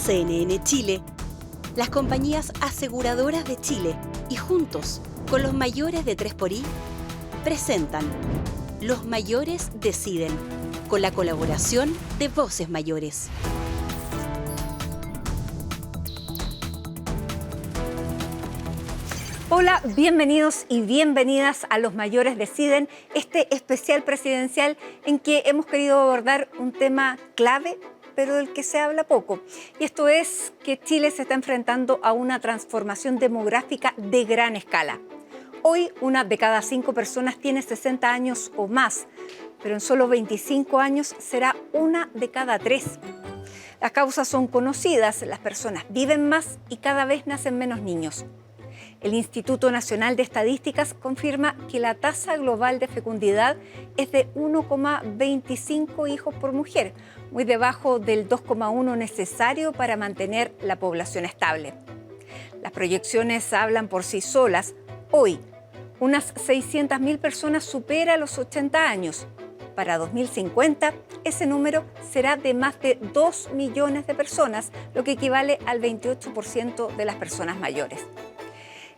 CNN Chile, las compañías aseguradoras de Chile y juntos con los mayores de 3xI presentan Los Mayores Deciden, con la colaboración de Voces Mayores. Hola, bienvenidos y bienvenidas a Los Mayores Deciden, este especial presidencial en que hemos querido abordar un tema clave, pero del que se habla poco. Y esto es que Chile se está enfrentando a una transformación demográfica de gran escala. Hoy, 1 de cada 5 personas tiene 60 años o más, pero en solo 25 años será 1 de cada 3. Las causas son conocidas, las personas viven más y cada vez nacen menos niños. El Instituto Nacional de Estadísticas confirma que la tasa global de fecundidad es de 1,25 hijos por mujer, muy debajo del 2,1 necesario para mantener la población estable. Las proyecciones hablan por sí solas. Hoy, unas 600.000 personas supera los 80 años. Para 2050, ese número será de más de 2 millones de personas, lo que equivale al 28% de las personas mayores.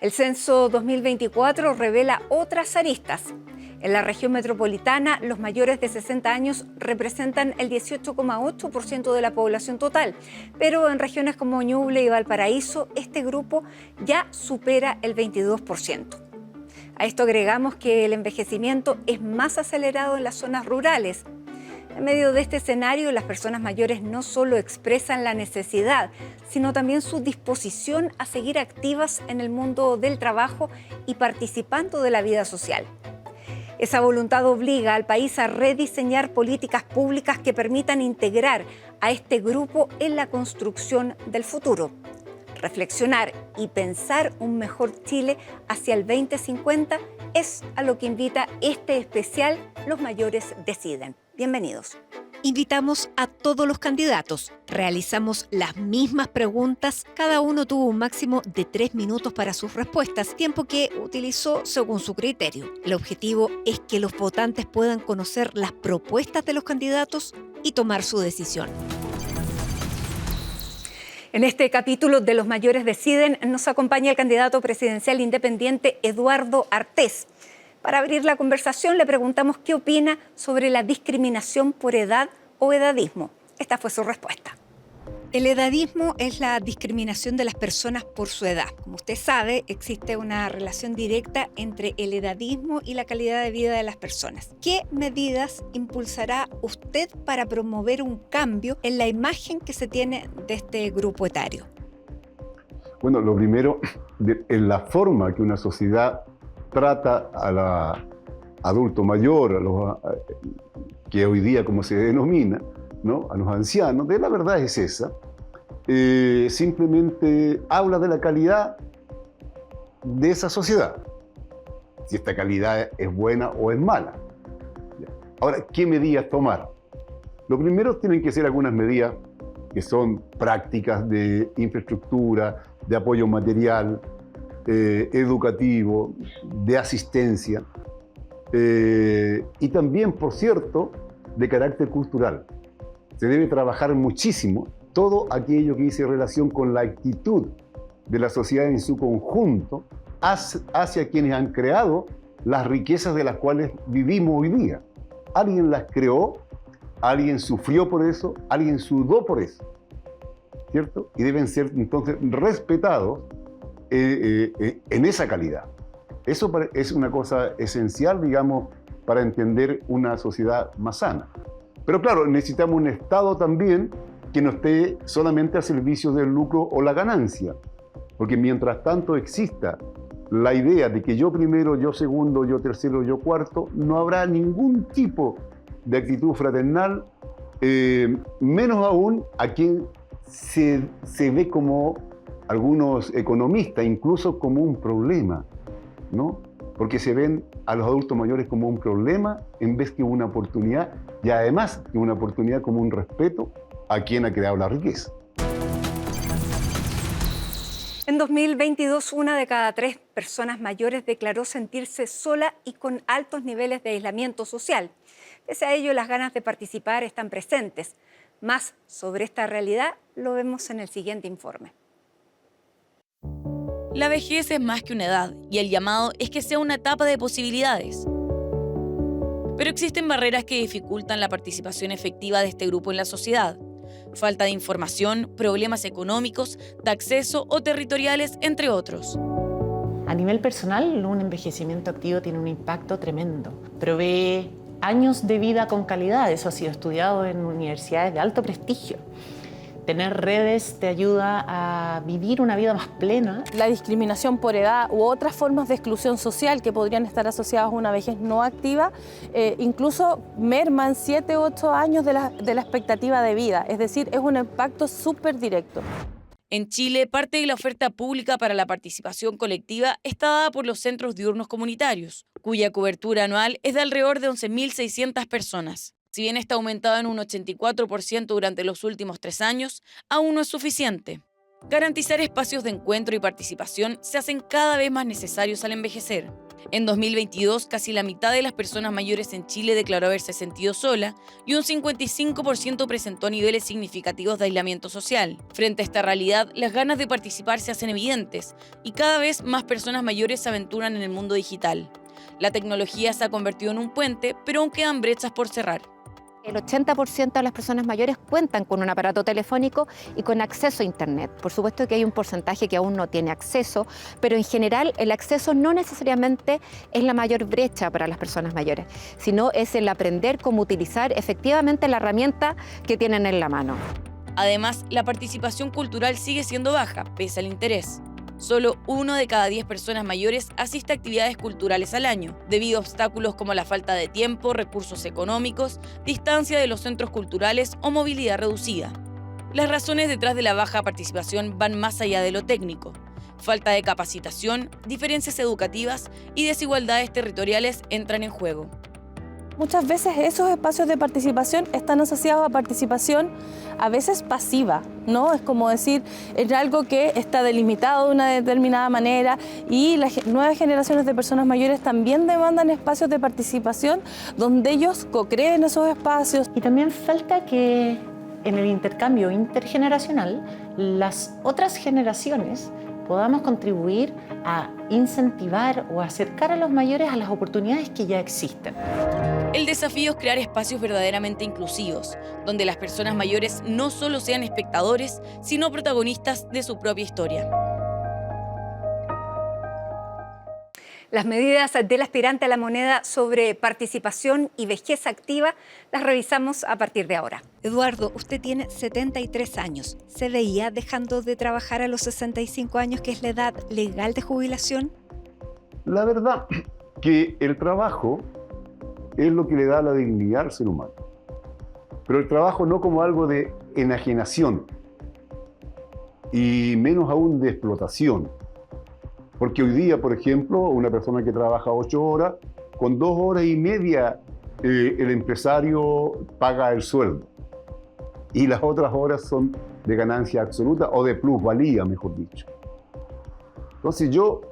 El censo 2024 revela otras aristas. En la región metropolitana, los mayores de 60 años representan el 18,8% de la población total, pero en regiones como Ñuble y Valparaíso, este grupo ya supera el 22%. A esto agregamos que el envejecimiento es más acelerado en las zonas rurales. En medio de este escenario, las personas mayores no solo expresan la necesidad, sino también su disposición a seguir activas en el mundo del trabajo y participando de la vida social. Esa voluntad obliga al país a rediseñar políticas públicas que permitan integrar a este grupo en la construcción del futuro. Reflexionar y pensar un mejor Chile hacia el 2050 es a lo que invita este especial Los Mayores Deciden. Bienvenidos. Invitamos a todos los candidatos. Realizamos las mismas preguntas. Cada uno tuvo un máximo de 3 minutos para sus respuestas, tiempo que utilizó según su criterio. El objetivo es que los votantes puedan conocer las propuestas de los candidatos y tomar su decisión. En este capítulo de Los Mayores Deciden nos acompaña el candidato presidencial independiente Eduardo Artés. Para abrir la conversación le preguntamos qué opina sobre la discriminación por edad o edadismo. Esta fue su respuesta. El edadismo es la discriminación de las personas por su edad. Como usted sabe, existe una relación directa entre el edadismo y la calidad de vida de las personas. ¿Qué medidas impulsará usted para promover un cambio en la imagen que se tiene de este grupo etario? Bueno, lo primero, en la forma que una sociedad trata a la adulto mayor, que hoy día como se denomina, ¿no? A los ancianos, la verdad es esa. Simplemente habla de la calidad de esa sociedad, si esta calidad es buena o es mala. Ahora, ¿qué medidas tomar? Lo primero tienen que ser algunas medidas que son prácticas de infraestructura, de apoyo material, educativo, de asistencia, y también, por cierto, de carácter cultural. Se debe trabajar muchísimo todo aquello que dice relación con la actitud de la sociedad en su conjunto hacia quienes han creado las riquezas de las cuales vivimos hoy día. Alguien las creó, alguien sufrió por eso, alguien sudó por eso, ¿cierto? Y deben ser entonces respetados en esa calidad. Eso es una cosa esencial, digamos, para entender una sociedad más sana. Pero claro, necesitamos un Estado también que no esté solamente a servicio del lucro o la ganancia, porque mientras tanto exista la idea de que yo primero, yo segundo, yo tercero, yo cuarto, no habrá ningún tipo de actitud fraternal, menos aún a quien se ve como algunos economistas, incluso como un problema, ¿no? Porque se ven a los adultos mayores como un problema en vez que una oportunidad, y además que una oportunidad como un respeto a quien ha creado la riqueza. En 2022, 1 de cada 3 personas mayores declaró sentirse sola y con altos niveles de aislamiento social. Pese a ello, las ganas de participar están presentes. Más sobre esta realidad lo vemos en el siguiente informe. La vejez es más que una edad y el llamado es que sea una etapa de posibilidades. Pero existen barreras que dificultan la participación efectiva de este grupo en la sociedad. Falta de información, problemas económicos, de acceso o territoriales, entre otros. A nivel personal, un envejecimiento activo tiene un impacto tremendo. Provee años de vida con calidad, eso ha sido estudiado en universidades de alto prestigio. Tener redes te ayuda a vivir una vida más plena. La discriminación por edad u otras formas de exclusión social que podrían estar asociadas a una vejez no activa, incluso merman 7 u 8 años de la expectativa de vida, es decir, es un impacto súper directo. En Chile, parte de la oferta pública para la participación colectiva está dada por los centros diurnos comunitarios, cuya cobertura anual es de alrededor de 11.600 personas. Si bien está aumentado en un 84% durante los últimos 3 años, aún no es suficiente. Garantizar espacios de encuentro y participación se hacen cada vez más necesarios al envejecer. En 2022, casi la mitad de las personas mayores en Chile declaró haberse sentido sola y un 55% presentó niveles significativos de aislamiento social. Frente a esta realidad, las ganas de participar se hacen evidentes y cada vez más personas mayores se aventuran en el mundo digital. La tecnología se ha convertido en un puente, pero aún quedan brechas por cerrar. El 80% de las personas mayores cuentan con un aparato telefónico y con acceso a Internet. Por supuesto que hay un porcentaje que aún no tiene acceso, pero en general el acceso no necesariamente es la mayor brecha para las personas mayores, sino es el aprender cómo utilizar efectivamente la herramienta que tienen en la mano. Además, la participación cultural sigue siendo baja, pese al interés. Solo 1 de cada 10 personas mayores asiste a actividades culturales al año, debido a obstáculos como la falta de tiempo, recursos económicos, distancia de los centros culturales o movilidad reducida. Las razones detrás de la baja participación van más allá de lo técnico. Falta de capacitación, diferencias educativas y desigualdades territoriales entran en juego. Muchas veces esos espacios de participación están asociados a participación a veces pasiva, ¿no? Es como decir, es algo que está delimitado de una determinada manera y las nuevas generaciones de personas mayores también demandan espacios de participación donde ellos co-creen esos espacios. Y también falta que en el intercambio intergeneracional las otras generaciones podamos contribuir a incentivar o acercar a los mayores a las oportunidades que ya existen. El desafío es crear espacios verdaderamente inclusivos, donde las personas mayores no solo sean espectadores, sino protagonistas de su propia historia. Las medidas del aspirante a la moneda sobre participación y vejez activa las revisamos a partir de ahora. Eduardo, usted tiene 73 años. ¿Se veía dejando de trabajar a los 65 años, que es la edad legal de jubilación? La verdad que el trabajo es lo que le da la dignidad al ser humano. Pero el trabajo no como algo de enajenación y menos aún de explotación. Porque hoy día, por ejemplo, una persona que trabaja 8 horas, con 2 horas y media el empresario paga el sueldo. Y las otras horas son de ganancia absoluta o de plusvalía, mejor dicho. Entonces yo,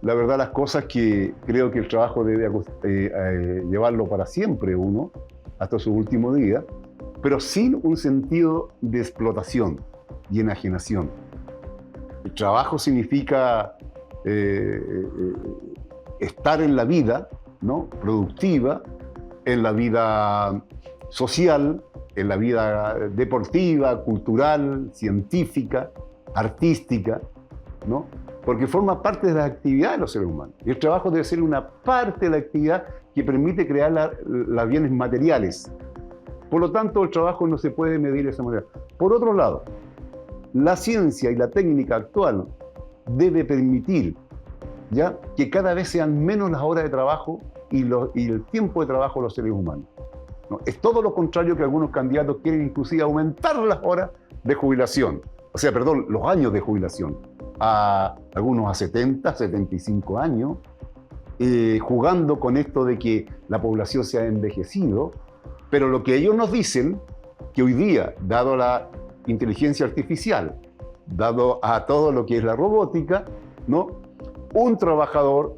la verdad, las cosas que creo que el trabajo debe llevarlo para siempre uno, hasta su último día, pero sin un sentido de explotación y enajenación. El trabajo significa estar en la vida, ¿no?, productiva, en la vida social, en la vida deportiva, cultural, científica, artística, ¿no?, porque forma parte de las actividades de los seres humanos. Y el trabajo debe ser una parte de la actividad que permite crear los bienes materiales. Por lo tanto, el trabajo no se puede medir de esa manera. Por otro lado, la ciencia y la técnica actual debe permitir ya que cada vez sean menos las horas de trabajo y el tiempo de trabajo de los seres humanos, ¿no? Es todo lo contrario que algunos candidatos quieren, inclusive aumentar las horas de jubilación, los años de jubilación, a algunos a 70, 75 años, jugando con esto de que la población se ha envejecido, pero lo que ellos nos dicen, que hoy día, dado la inteligencia artificial, dado a todo lo que es la robótica, ¿no?, un trabajador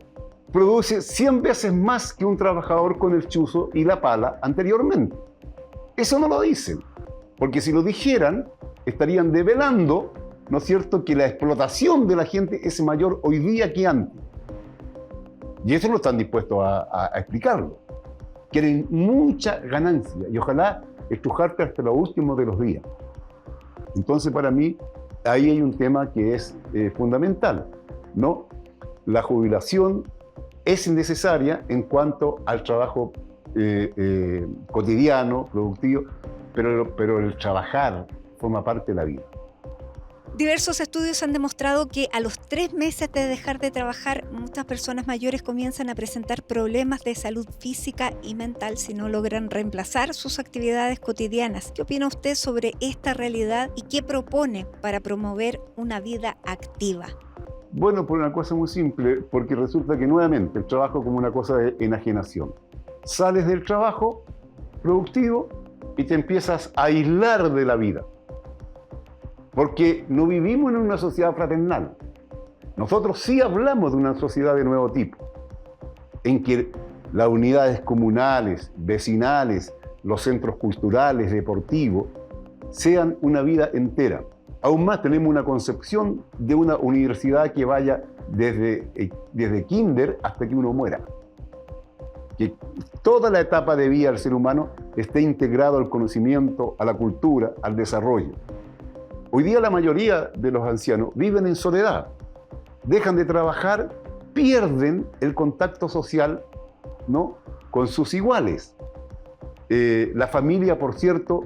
produce 100 veces más que un trabajador con el chuzo y la pala anteriormente. Eso no lo dicen. Porque si lo dijeran, estarían develando, ¿no es cierto?, que la explotación de la gente es mayor hoy día que antes. Y eso no están dispuestos a explicarlo. Quieren mucha ganancia y ojalá estrujarte hasta lo último de los días. Entonces, para mí, ahí hay un tema que es fundamental, ¿no? La jubilación es necesaria en cuanto al trabajo cotidiano, productivo, pero el trabajar forma parte de la vida. Diversos estudios han demostrado que a los 3 meses de dejar de trabajar, muchas personas mayores comienzan a presentar problemas de salud física y mental si no logran reemplazar sus actividades cotidianas. ¿Qué opina usted sobre esta realidad y qué propone para promover una vida activa? Bueno, por una cosa muy simple, porque resulta que nuevamente el trabajo como una cosa de enajenación. Sales del trabajo productivo y te empiezas a aislar de la vida. Porque no vivimos en una sociedad fraternal. Nosotros sí hablamos de una sociedad de nuevo tipo, en que las unidades comunales, vecinales, los centros culturales, deportivos, sean una vida entera. Aún más tenemos una concepción de una universidad que vaya desde kinder hasta que uno muera. Que toda la etapa de vida del ser humano esté integrado al conocimiento, a la cultura, al desarrollo. Hoy día la mayoría de los ancianos viven en soledad, dejan de trabajar, pierden el contacto social, ¿no?, con sus iguales. La familia, por cierto,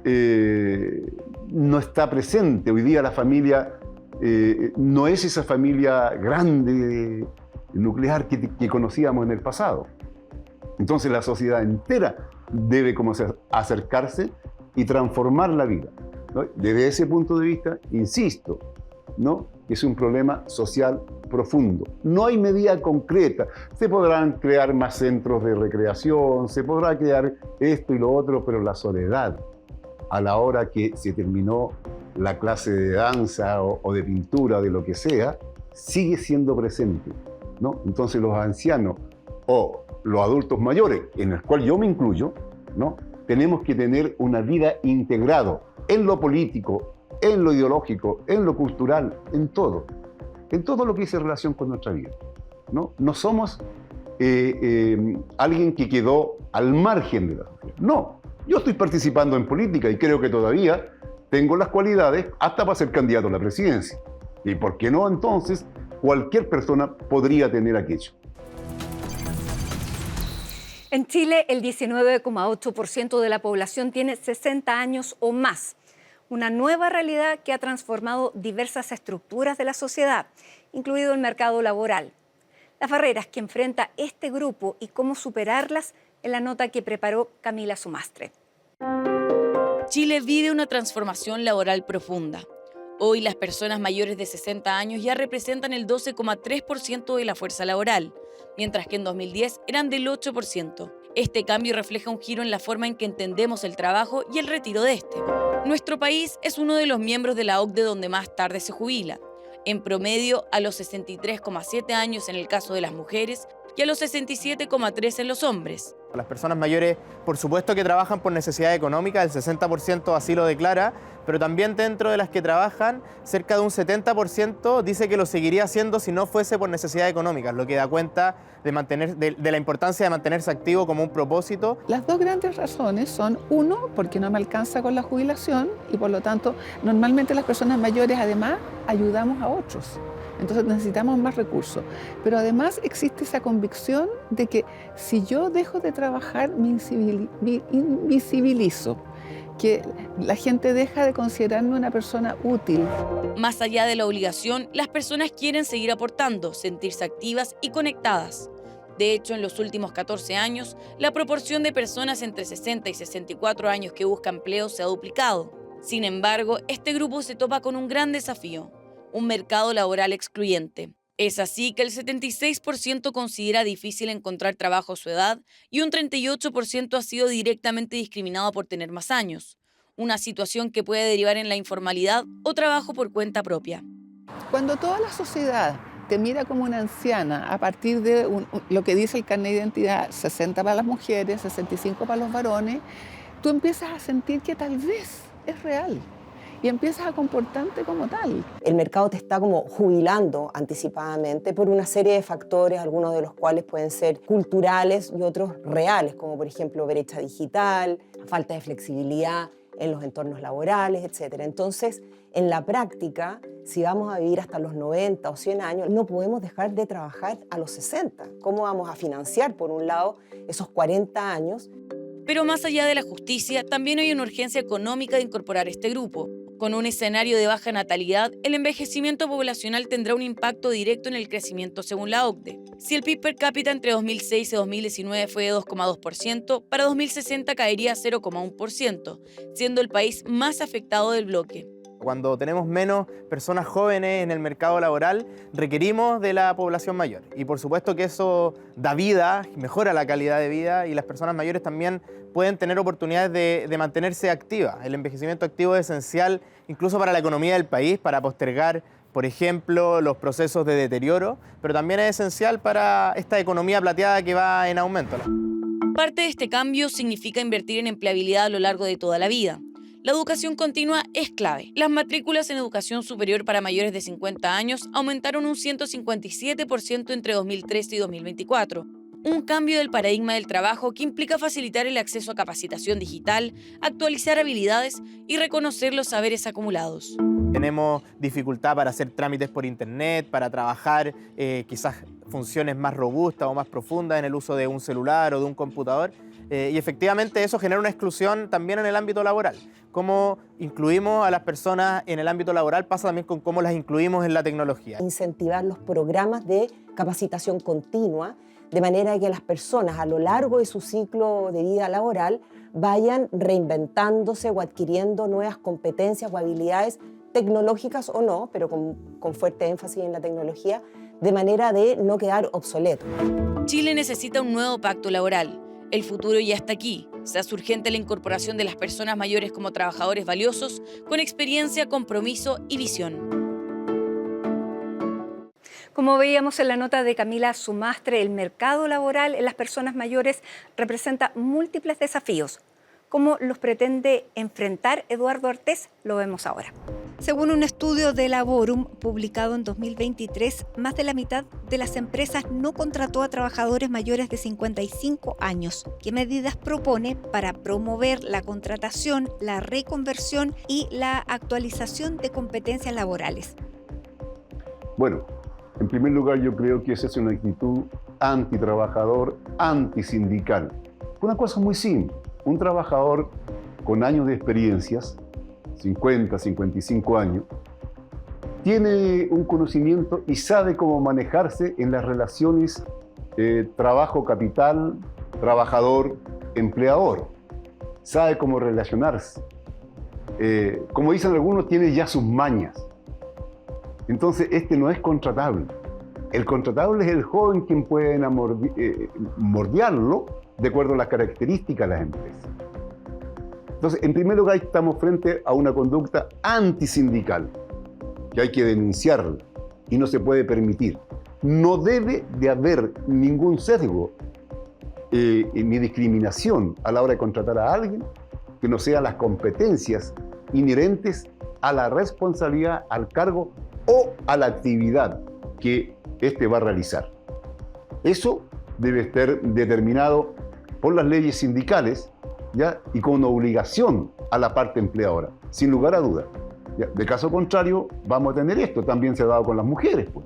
no está presente. Hoy día la familia no es esa familia grande, nuclear que conocíamos en el pasado. Entonces la sociedad entera debe como acercarse y transformar la vida, ¿no? Desde ese punto de vista, insisto, ¿no?, que es un problema social profundo. No hay medida concreta. Se podrán crear más centros de recreación, se podrá crear esto y lo otro, pero la soledad, a la hora que se terminó la clase de danza o de pintura, de lo que sea, sigue siendo presente, ¿no? Entonces los ancianos o los adultos mayores, en el cual yo me incluyo, ¿no?, tenemos que tener una vida integrada en lo político, en lo ideológico, en lo cultural, en todo lo que dice relación con nuestra vida, ¿no? No somos alguien que quedó al margen de la sociedad. No, yo estoy participando en política y creo que todavía tengo las cualidades hasta para ser candidato a la presidencia. ¿Y por qué no entonces cualquier persona podría tener aquello? En Chile, el 19,8% de la población tiene 60 años o más. Una nueva realidad que ha transformado diversas estructuras de la sociedad, incluido el mercado laboral. Las barreras que enfrenta este grupo y cómo superarlas en la nota que preparó Camila Sumastre. Chile vive una transformación laboral profunda. Hoy las personas mayores de 60 años ya representan el 12,3% de la fuerza laboral, mientras que en 2010 eran del 8%. Este cambio refleja un giro en la forma en que entendemos el trabajo y el retiro de este. Nuestro país es uno de los miembros de la OCDE donde más tarde se jubila, en promedio a los 63,7 años en el caso de las mujeres y a los 67,3 en los hombres. Las personas mayores, por supuesto que trabajan por necesidad económica, el 60% así lo declara, pero también dentro de las que trabajan, cerca de un 70% dice que lo seguiría haciendo si no fuese por necesidad económica, lo que da cuenta de la importancia de mantenerse activo como un propósito. Las dos grandes razones son, uno, porque no me alcanza con la jubilación y por lo tanto, normalmente las personas mayores además ayudamos a otros. Entonces necesitamos más recursos. Pero además existe esa convicción de que si yo dejo de trabajar me invisibilizo, que la gente deja de considerarme una persona útil. Más allá de la obligación, las personas quieren seguir aportando, sentirse activas y conectadas. De hecho, en los últimos 14 años, la proporción de personas entre 60 y 64 años que busca empleo se ha duplicado. Sin embargo, este grupo se topa con un gran desafío: un mercado laboral excluyente. Es así que el 76% considera difícil encontrar trabajo a su edad y un 38% ha sido directamente discriminado por tener más años, una situación que puede derivar en la informalidad o trabajo por cuenta propia. Cuando toda la sociedad te mira como una anciana a partir de lo que dice el carnet de identidad, 60 para las mujeres, 65 para los varones, tú empiezas a sentir que tal vez es real y empiezas a comportarte como tal. El mercado te está como jubilando anticipadamente por una serie de factores, algunos de los cuales pueden ser culturales y otros reales, como por ejemplo brecha digital, falta de flexibilidad en los entornos laborales, etc. Entonces, en la práctica, si vamos a vivir hasta los 90 o 100 años, no podemos dejar de trabajar a los 60. ¿Cómo vamos a financiar, por un lado, esos 40 años? Pero más allá de la justicia, también hay una urgencia económica de incorporar este grupo. Con un escenario de baja natalidad, el envejecimiento poblacional tendrá un impacto directo en el crecimiento según la OCDE. Si el PIB per cápita entre 2006 y 2019 fue de 2,2%, para 2060 caería a 0,1%, siendo el país más afectado del bloque. Cuando tenemos menos personas jóvenes en el mercado laboral, requerimos de la población mayor. Y por supuesto que eso da vida, mejora la calidad de vida y las personas mayores también pueden tener oportunidades de mantenerse activas. El envejecimiento activo es esencial incluso para la economía del país, para postergar, por ejemplo, los procesos de deterioro, pero también es esencial para esta economía plateada que va en aumento. Parte de este cambio significa invertir en empleabilidad a lo largo de toda la vida. La educación continua es clave. Las matrículas en educación superior para mayores de 50 años aumentaron un 157% entre 2013 y 2024. Un cambio del paradigma del trabajo que implica facilitar el acceso a capacitación digital, actualizar habilidades y reconocer los saberes acumulados. Tenemos dificultad para hacer trámites por internet, para trabajar quizás funciones más robustas o más profundas en el uso de un celular o de un computador. Y efectivamente eso genera una exclusión también en el ámbito laboral. Cómo incluimos a las personas en el ámbito laboral pasa también con cómo las incluimos en la tecnología. Incentivar los programas de capacitación continua, de manera que las personas a lo largo de su ciclo de vida laboral vayan reinventándose o adquiriendo nuevas competencias o habilidades tecnológicas o no, pero con fuerte énfasis en la tecnología, de manera de no quedar obsoleto. Chile necesita un nuevo pacto laboral. El futuro ya está aquí. Se hace urgente la incorporación de las personas mayores como trabajadores valiosos, con experiencia, compromiso y visión. Como veíamos en la nota de Camila Sumastre, el mercado laboral en las personas mayores representa múltiples desafíos. ¿Cómo los pretende enfrentar Eduardo Artés? Lo vemos ahora. Según un estudio de Laborum publicado en 2023, más de la mitad de las empresas no contrató a trabajadores mayores de 55 años. ¿Qué medidas propone para promover la contratación, la reconversión y la actualización de competencias laborales? Bueno, en primer lugar yo creo que esa es una actitud antitrabajador, antisindical. Una cosa muy simple. Un trabajador con años de experiencias, 50, 55 años, tiene un conocimiento y sabe cómo manejarse en las relaciones trabajo-capital, trabajador-empleador. Sabe cómo relacionarse. Como dicen algunos, tiene ya sus mañas. Entonces, este no es contratable. El contratable es el joven quien puede moldearlo de acuerdo a las características de las empresas. Entonces, en primer lugar, estamos frente a una conducta antisindical que hay que denunciarla y no se puede permitir. No debe de haber ningún sesgo ni discriminación a la hora de contratar a alguien que no sean las competencias inherentes a la responsabilidad, al cargo o a la actividad que éste va a realizar. Eso debe estar determinado por las leyes sindicales, ¿ya? Y con obligación a la parte empleadora, sin lugar a dudas. ¿Ya? De caso contrario, vamos a tener esto. También se ha dado con las mujeres, pues,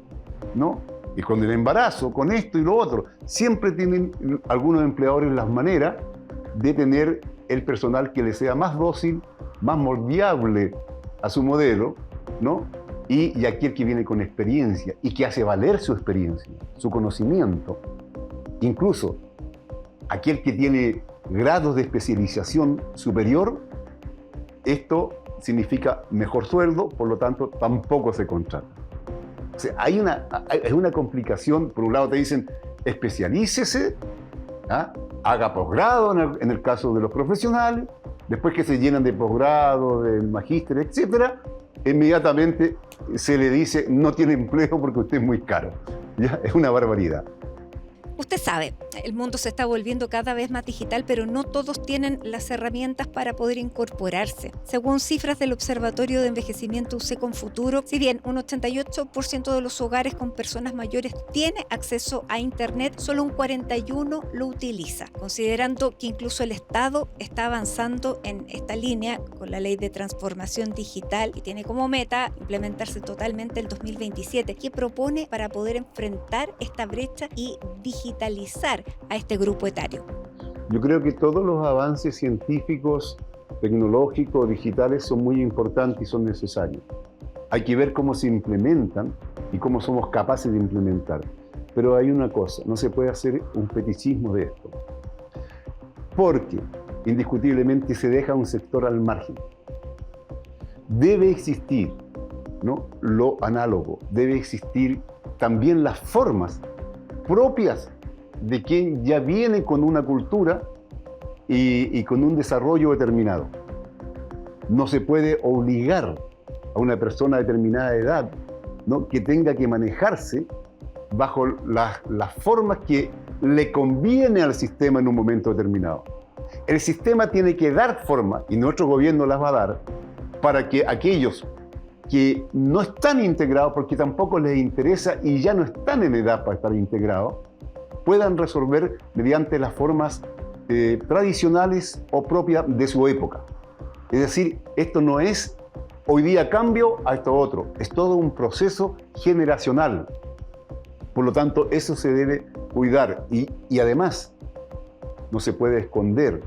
¿no? Y con el embarazo, con esto y lo otro. Siempre tienen algunos empleadores las maneras de tener el personal que les sea más dócil, más moldeable a su modelo, ¿no? Y aquel que viene con experiencia y que hace valer su experiencia, su conocimiento. Incluso aquel que tiene grados de especialización superior, esto significa mejor sueldo, por lo tanto tampoco se contrata. O sea, es una complicación. Por un lado te dicen, especialícese, ¿ah? Haga posgrado en el caso de los profesionales, después que se llenan de posgrado, de magíster, etcétera, inmediatamente se le dice no tiene empleo porque usted es muy caro. ¿Ya? Es una barbaridad. Usted sabe, el mundo se está volviendo cada vez más digital, pero no todos tienen las herramientas para poder incorporarse. Según cifras del Observatorio de Envejecimiento UC con Futuro, si bien un 88% de los hogares con personas mayores tiene acceso a Internet, solo un 41% lo utiliza, considerando que incluso el Estado está avanzando en esta línea con la Ley de Transformación Digital y tiene como meta implementarse totalmente el 2027, que propone para poder enfrentar esta brecha y digitalizar a este grupo etario. Yo creo que todos los avances científicos, tecnológicos, digitales son muy importantes y son necesarios. Hay que ver cómo se implementan y cómo somos capaces de implementar. Pero hay una cosa, no se puede hacer un fetichismo de esto, porque indiscutiblemente se deja un sector al margen. Debe existir, ¿no?, lo análogo, debe existir también las formas propias de quien ya viene con una cultura y con un desarrollo determinado. No se puede obligar a una persona de determinada edad, ¿no?, que tenga que manejarse bajo las formas que le conviene al sistema en un momento determinado. El sistema tiene que dar forma, y nuestro gobierno las va a dar, para que aquellos que no están integrados, porque tampoco les interesa y ya no están en edad para estar integrados, puedan resolver mediante las formas tradicionales o propias de su época. Es decir, esto no es hoy día cambio a esto otro, es todo un proceso generacional. Por lo tanto, eso se debe cuidar y además no se puede esconder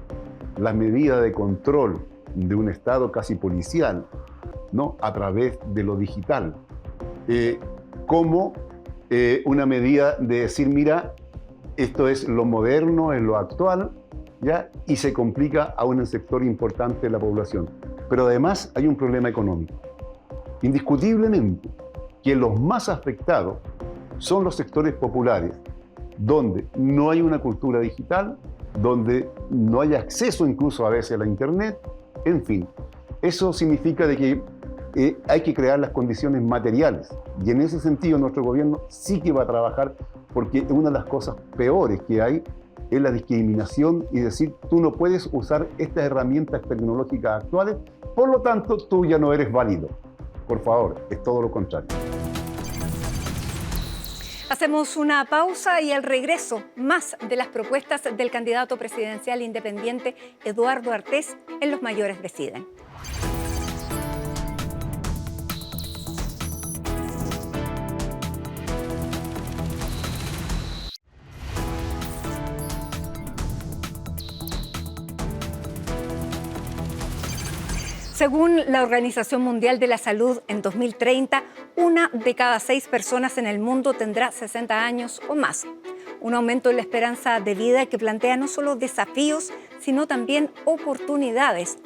las medidas de control de un Estado casi policial, ¿no?, a través de lo digital, como una medida de decir, mira, esto es lo moderno, es lo actual, ¿ya?, y se complica a un sector importante de la población. Pero además hay un problema económico. Indiscutiblemente que los más afectados son los sectores populares, donde no hay una cultura digital, donde no hay acceso incluso a veces a la Internet, en fin. Eso significa de que hay que crear las condiciones materiales. Y en ese sentido nuestro gobierno sí que va a trabajar, porque una de las cosas peores que hay es la discriminación y decir, tú no puedes usar estas herramientas tecnológicas actuales, por lo tanto tú ya no eres válido. Por favor, es todo lo contrario. Hacemos una pausa y al regreso, más de las propuestas del candidato presidencial independiente Eduardo Artés en Los Mayores Deciden. Según la Organización Mundial de la Salud, en 2030, 1 de cada 6 personas en el mundo tendrá 60 años o más. Un aumento en la esperanza de vida que plantea no solo desafíos, sino también oportunidades.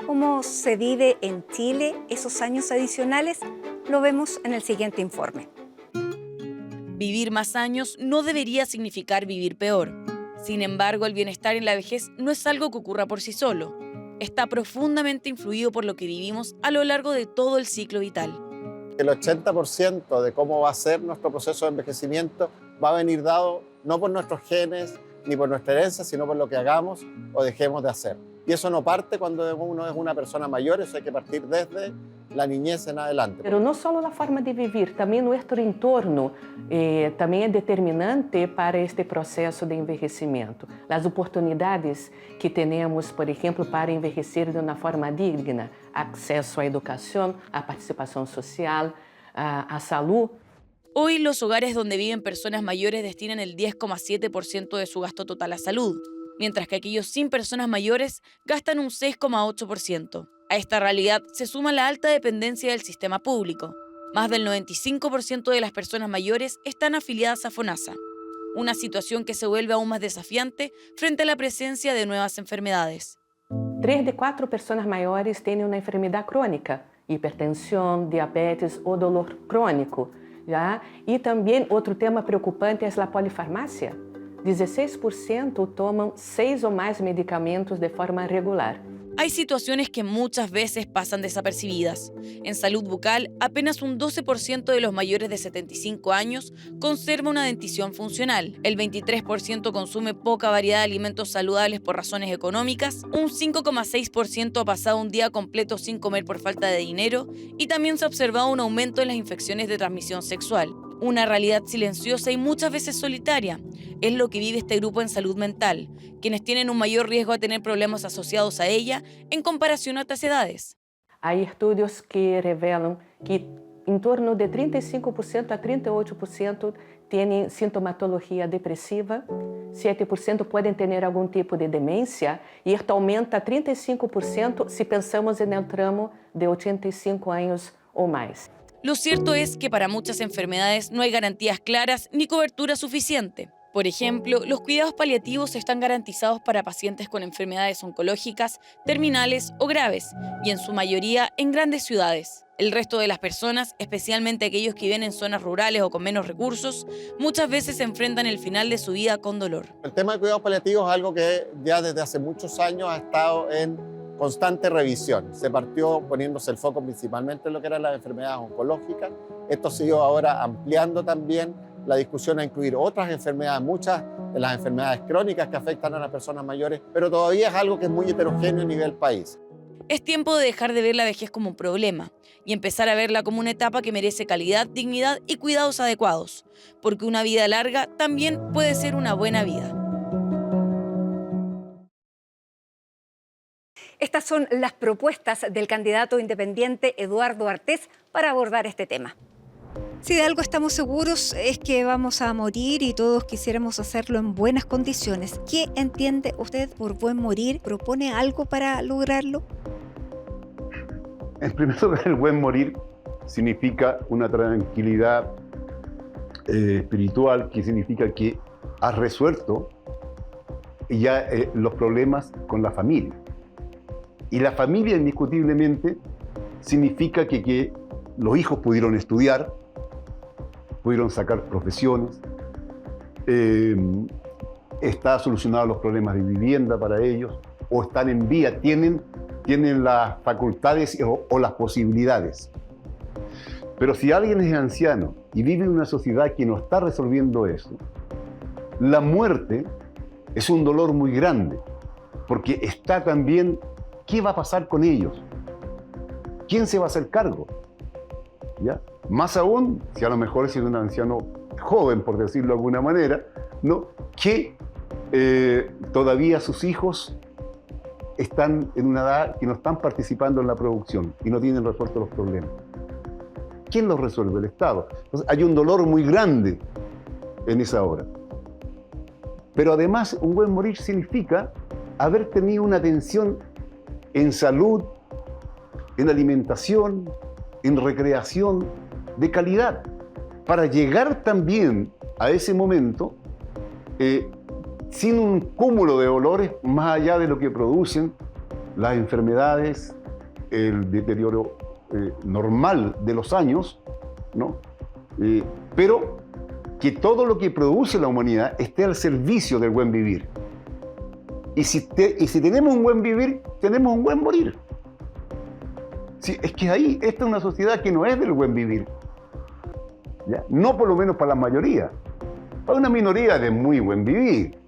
¿Cómo se vive en Chile esos años adicionales? Lo vemos en el siguiente informe. Vivir más años no debería significar vivir peor. Sin embargo, el bienestar en la vejez no es algo que ocurra por sí solo. Está profundamente influido por lo que vivimos a lo largo de todo el ciclo vital. El 80% de cómo va a ser nuestro proceso de envejecimiento va a venir dado no por nuestros genes ni por nuestra herencia, sino por lo que hagamos o dejemos de hacer. Y eso no parte cuando uno es una persona mayor, eso hay que partir desde la niñez en adelante. Pero no solo la forma de vivir, también nuestro entorno también es determinante para este proceso de envejecimiento. Las oportunidades que tenemos, por ejemplo, para envejecer de una forma digna, acceso a educación, a participación social, a salud. Hoy los hogares donde viven personas mayores destinan el 10,7% de su gasto total a salud, mientras que aquellos sin personas mayores gastan un 6,8%. A esta realidad se suma la alta dependencia del sistema público. Más del 95% de las personas mayores están afiliadas a FONASA, una situación que se vuelve aún más desafiante frente a la presencia de nuevas enfermedades. 3 de 4 personas mayores tienen una enfermedad crónica, hipertensión, diabetes o dolor crónico, ¿ya? Y también otro tema preocupante es la polifarmacia. 16% toman 6 o más medicamentos de forma regular. hay situaciones que muchas veces pasan desapercibidas. En salud bucal, apenas un 12% de los mayores de 75 años conserva una dentición funcional. El 23% consume poca variedad de alimentos saludables por razones económicas. Un 5,6% ha pasado un día completo sin comer por falta de dinero. Y también se ha observado un aumento en las infecciones de transmisión sexual. Una realidad silenciosa y muchas veces solitaria es lo que vive este grupo en salud mental, quienes tienen un mayor riesgo a tener problemas asociados a ella en comparación a otras edades. Hay estudios que revelan que en torno de 35% a 38% tienen sintomatología depresiva, 7% pueden tener algún tipo de demencia y esto aumenta a 35% si pensamos en el tramo de 85 años o más. Lo cierto es que para muchas enfermedades no hay garantías claras ni cobertura suficiente. Por ejemplo, los cuidados paliativos están garantizados para pacientes con enfermedades oncológicas, terminales o graves, y en su mayoría en grandes ciudades. El resto de las personas, especialmente aquellos que viven en zonas rurales o con menos recursos, muchas veces se enfrentan el final de su vida con dolor. El tema de cuidados paliativos es algo que ya desde hace muchos años ha estado en constante revisión. Se partió poniéndose el foco principalmente en lo que eran las enfermedades oncológicas. Esto se ha ido ahora ampliando también la discusión a incluir otras enfermedades, muchas de las enfermedades crónicas que afectan a las personas mayores, pero todavía es algo que es muy heterogéneo a nivel país. Es tiempo de dejar de ver la vejez como un problema y empezar a verla como una etapa que merece calidad, dignidad y cuidados adecuados, porque una vida larga también puede ser una buena vida. Estas son las propuestas del candidato independiente Eduardo Artés para abordar este tema. Si de algo estamos seguros es que vamos a morir y todos quisiéramos hacerlo en buenas condiciones. ¿Qué entiende usted por buen morir? ¿Propone algo para lograrlo? En primer lugar, el buen morir significa una tranquilidad espiritual, que significa que has resuelto ya los problemas con la familia. Y la familia, indiscutiblemente, significa que los hijos pudieron estudiar, pudieron sacar profesiones, está solucionados los problemas de vivienda para ellos, o están en vía, tienen las facultades o las posibilidades. Pero si alguien es anciano y vive en una sociedad que no está resolviendo eso, la muerte es un dolor muy grande, porque está también, ¿qué va a pasar con ellos? ¿Quién se va a hacer cargo? ¿Ya? Más aún, si a lo mejor es un anciano joven, por decirlo de alguna manera, ¿no? Que todavía sus hijos están en una edad que no están participando en la producción y no tienen resueltos los problemas. ¿Quién los resuelve? El Estado. Entonces, hay un dolor muy grande en esa hora. Pero además, un buen morir significa haber tenido una atención en salud, en alimentación, en recreación de calidad, para llegar también a ese momento sin un cúmulo de dolores más allá de lo que producen las enfermedades, el deterioro normal de los años, ¿no? Pero que todo lo que produce la humanidad esté al servicio del buen vivir. Y si tenemos un buen vivir, tenemos un buen morir. Sí, es que ahí, esta es una sociedad que no es del buen vivir, ¿ya? No por lo menos para la mayoría. Para una minoría de muy buen vivir,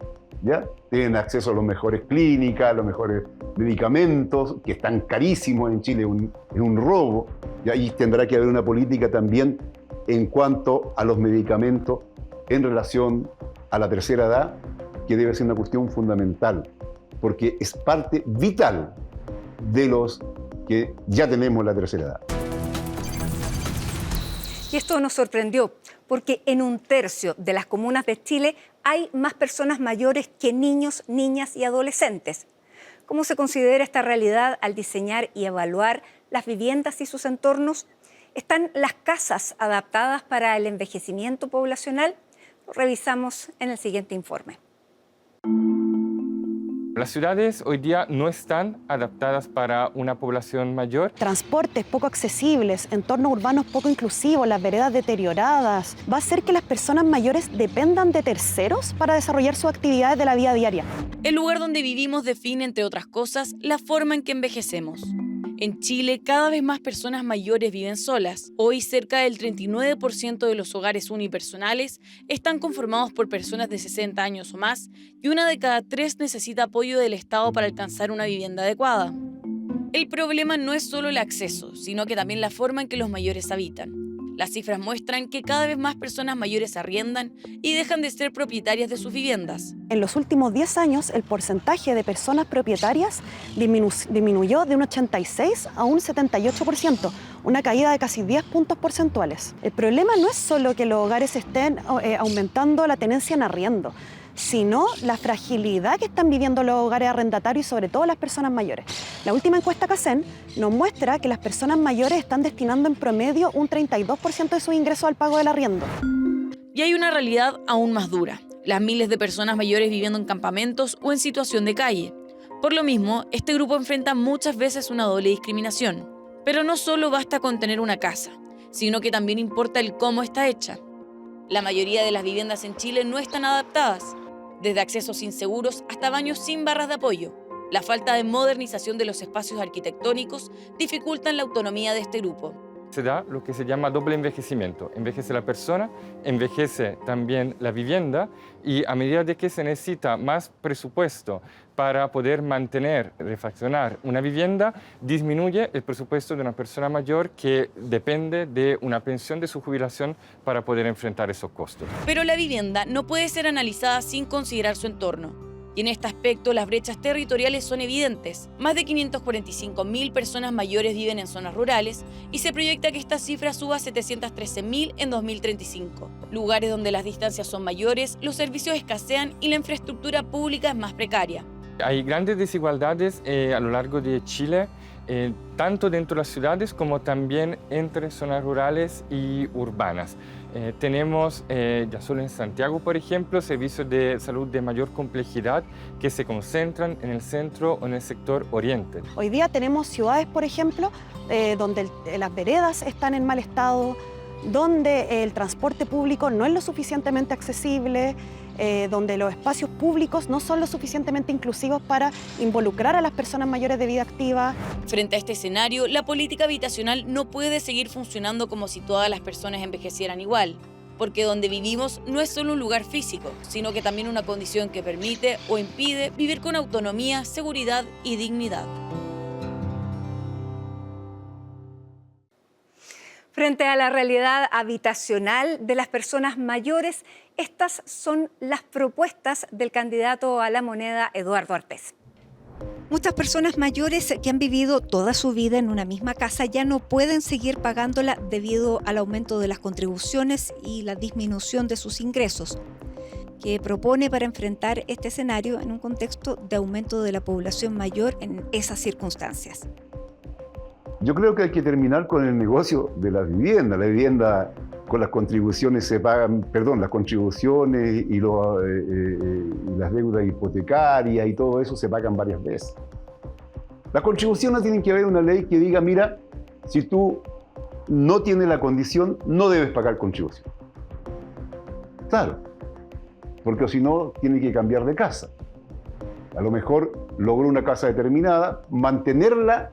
¿ya? Tienen acceso a las mejores clínicas, a los mejores medicamentos, que están carísimos en Chile, es un robo. Y ahí tendrá que haber una política también en cuanto a los medicamentos en relación a la tercera edad, que debe ser una cuestión fundamental, porque es parte vital de los que ya tenemos la tercera edad. Y esto nos sorprendió, porque en 1/3 de las comunas de Chile hay más personas mayores que niños, niñas y adolescentes. ¿Cómo se considera esta realidad al diseñar y evaluar las viviendas y sus entornos? ¿Están las casas adaptadas para el envejecimiento poblacional? Lo revisamos en el siguiente informe. Las ciudades hoy día no están adaptadas para una población mayor. Transportes poco accesibles, entornos urbanos poco inclusivos, las veredas deterioradas, va a hacer que las personas mayores dependan de terceros para desarrollar sus actividades de la vida diaria. El lugar donde vivimos define, entre otras cosas, la forma en que envejecemos. En Chile, cada vez más personas mayores viven solas. Hoy, cerca del 39% de los hogares unipersonales están conformados por personas de 60 años o más, y 1 de cada 3 necesita apoyo del Estado para alcanzar una vivienda adecuada. El problema no es solo el acceso, sino que también la forma en que los mayores habitan. Las cifras muestran que cada vez más personas mayores arriendan y dejan de ser propietarias de sus viviendas. En los últimos 10 años, el porcentaje de personas propietarias disminuyó de un 86 a un 78%, una caída de casi 10 puntos porcentuales. El problema no es solo que los hogares estén aumentando la tenencia en arriendo, sino la fragilidad que están viviendo los hogares arrendatarios y sobre todo las personas mayores. La última encuesta CACEN nos muestra que las personas mayores están destinando en promedio un 32% de sus ingresos al pago del arriendo. Y hay una realidad aún más dura: las miles de personas mayores viviendo en campamentos o en situación de calle. Por lo mismo, este grupo enfrenta muchas veces una doble discriminación. Pero no solo basta con tener una casa, sino que también importa el cómo está hecha. La mayoría de las viviendas en Chile no están adaptadas, desde accesos inseguros hasta baños sin barras de apoyo. La falta de modernización de los espacios arquitectónicos dificultan la autonomía de este grupo. Se da lo que se llama doble envejecimiento. Envejece la persona, envejece también la vivienda, y a medida de que se necesita más presupuesto para poder mantener, refaccionar una vivienda, disminuye el presupuesto de una persona mayor que depende de una pensión de su jubilación para poder enfrentar esos costos. Pero la vivienda no puede ser analizada sin considerar su entorno. Y en este aspecto las brechas territoriales son evidentes. Más de 545.000 personas mayores viven en zonas rurales y se proyecta que esta cifra suba a 713.000 en 2035. Lugares donde las distancias son mayores, los servicios escasean y la infraestructura pública es más precaria. Hay grandes desigualdades a lo largo de Chile, tanto dentro de las ciudades como también entre zonas rurales y urbanas. Tenemos, ya solo en Santiago, por ejemplo, servicios de salud de mayor complejidad que se concentran en el centro o en el sector oriente. Hoy día tenemos ciudades, por ejemplo, donde las veredas están en mal estado, donde el transporte público no es lo suficientemente accesible, donde los espacios públicos no son lo suficientemente inclusivos para involucrar a las personas mayores de vida activa. Frente a este escenario, la política habitacional no puede seguir funcionando como si todas las personas envejecieran igual, porque donde vivimos no es solo un lugar físico, sino que también una condición que permite o impide vivir con autonomía, seguridad y dignidad. Frente a la realidad habitacional de las personas mayores, estas son las propuestas del candidato a la moneda, Eduardo Artés. Muchas personas mayores que han vivido toda su vida en una misma casa ya no pueden seguir pagándola debido al aumento de las contribuciones y la disminución de sus ingresos, que propone para enfrentar este escenario en un contexto de aumento de la población mayor en esas circunstancias. Yo creo que hay que terminar con el negocio de la vivienda. La vivienda, con las contribuciones se pagan, las contribuciones y las deudas hipotecarias y todo eso se pagan varias veces. Las contribuciones tienen que haber una ley que diga, mira, si tú no tienes la condición, no debes pagar contribución. Claro, porque si no, tiene que cambiar de casa. A lo mejor logró una casa determinada, mantenerla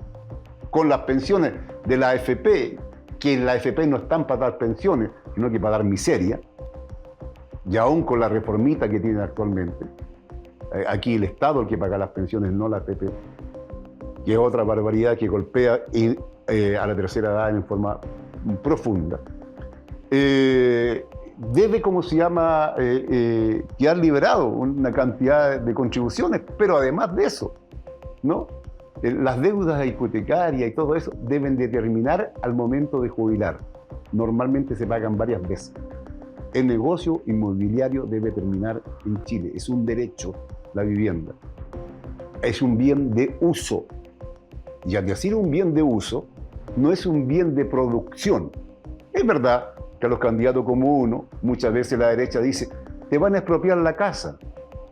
con las pensiones de la AFP, que en la AFP no están para dar pensiones, sino que para dar miseria, y aún con la reformita que tienen actualmente. Aquí el Estado el que paga las pensiones, no la AFP, que es otra barbaridad que golpea a la tercera edad en forma profunda. Debe, quedar liberado una cantidad de contribuciones, pero además de eso, ¿no? Las deudas hipotecarias y todo eso deben determinar al momento de jubilar. Normalmente se pagan varias veces. El negocio inmobiliario debe terminar en Chile. Es un derecho la vivienda. Es un bien de uso. Y al decir un bien de uso, no es un bien de producción. Es verdad que a los candidatos como uno, muchas veces la derecha dice, te van a expropiar la casa.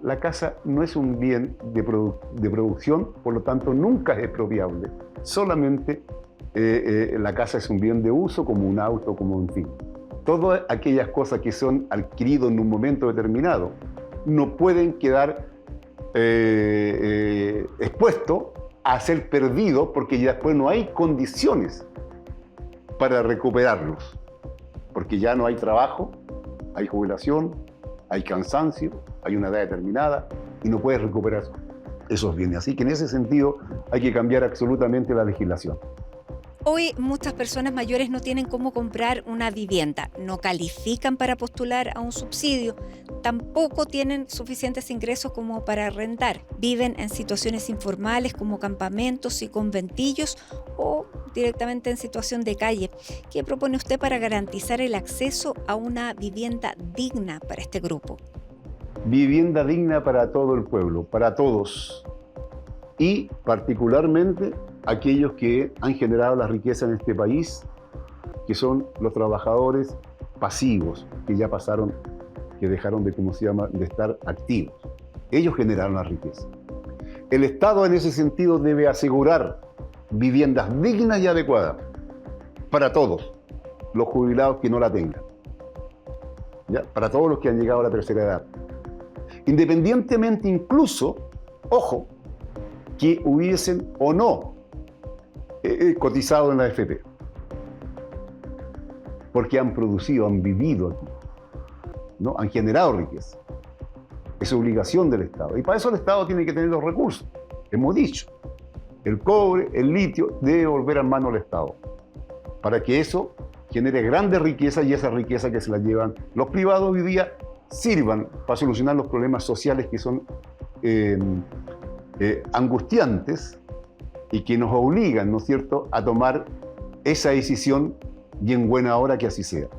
la casa no es un bien de producción, por lo tanto nunca es expropiable. Solamente la casa es un bien de uso, como un auto, como un fin. Todas aquellas cosas que son adquiridas en un momento determinado no pueden quedar expuestos a ser perdidos, porque ya después no hay condiciones para recuperarlos, porque ya no hay trabajo, hay jubilación, hay cansancio, hay una edad determinada y no puedes recuperar esos bienes. Así que en ese sentido hay que cambiar absolutamente la legislación. Hoy muchas personas mayores no tienen cómo comprar una vivienda, no califican para postular a un subsidio, tampoco tienen suficientes ingresos como para arrendar, viven en situaciones informales como campamentos y conventillos o directamente en situación de calle. ¿Qué propone usted para garantizar el acceso a una vivienda digna para este grupo? Vivienda digna para todo el pueblo, para todos, y particularmente aquellos que han generado la riqueza en este país, que son los trabajadores pasivos, que ya pasaron, que dejaron de, de estar activos. Ellos generaron la riqueza. El Estado en ese sentido debe asegurar viviendas dignas y adecuadas para todos los jubilados que no la tengan, ¿ya? Para todos los que han llegado a la tercera edad. Independientemente incluso, ojo, que hubiesen o no cotizado en la AFP, porque han producido, han vivido aquí, ¿no? Han generado riqueza. Es obligación del Estado. Y para eso el Estado tiene que tener los recursos. Hemos dicho, el cobre, el litio, debe volver a mano del Estado, para que eso genere grandes riquezas, y esa riqueza que se la llevan los privados hoy día sirvan para solucionar los problemas sociales que son angustiantes y que nos obligan, ¿no es cierto?, a tomar esa decisión, y en buena hora que así sea.